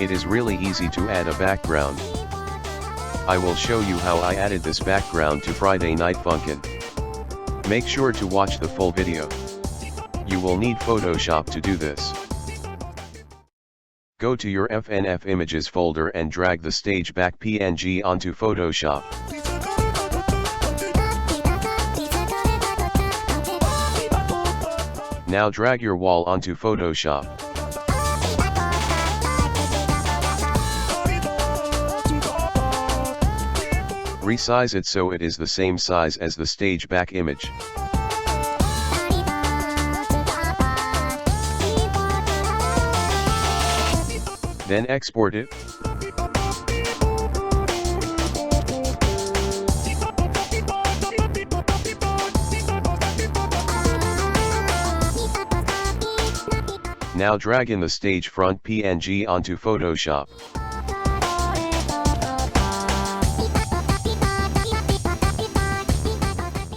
It is really easy to add a background. I will show you how I added this background to Friday Night Funkin'. Make sure to watch the full video. You will need Photoshop to do this. Go to your FNF images folder and drag the stage back PNG onto Photoshop. Now drag your wall onto Photoshop. Resize it so it is the same size as the stage back image. Then export it. Now drag in the stage front PNG onto Photoshop.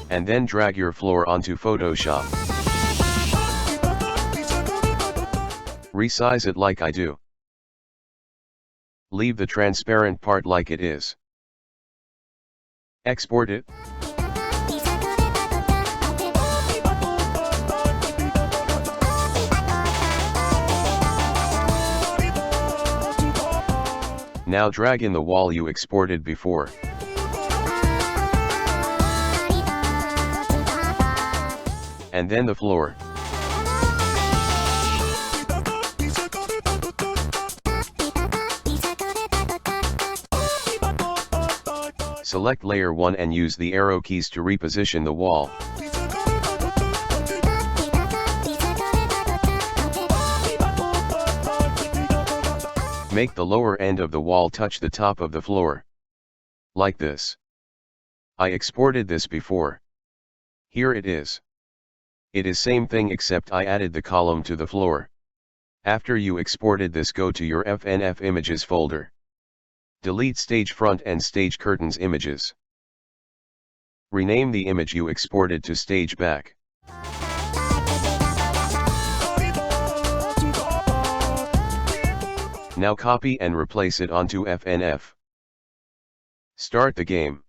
And then drag your floor onto Photoshop. Resize it like I do. Leave the transparent part like it is. Export it. Now drag in the wall you exported before. And then the floor. Select layer 1 and use the arrow keys to reposition the wall. Make the lower end of the wall touch the top of the floor. Like this. I exported this before. Here it is. It is same thing except I added the column to the floor. After you exported this, go to your FNF images folder. Delete stage front and stage curtains images. Rename the image you exported to stage back. Now copy and replace it onto FNF. Start the game.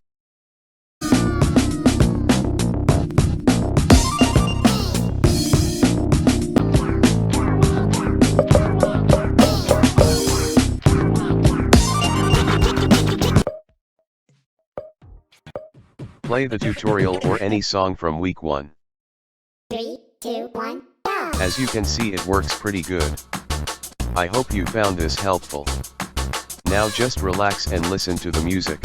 Play the tutorial or any song from week 1. 3, 2, 1, go! As you can see, it works pretty good. I hope you found this helpful. Now just relax and listen to the music.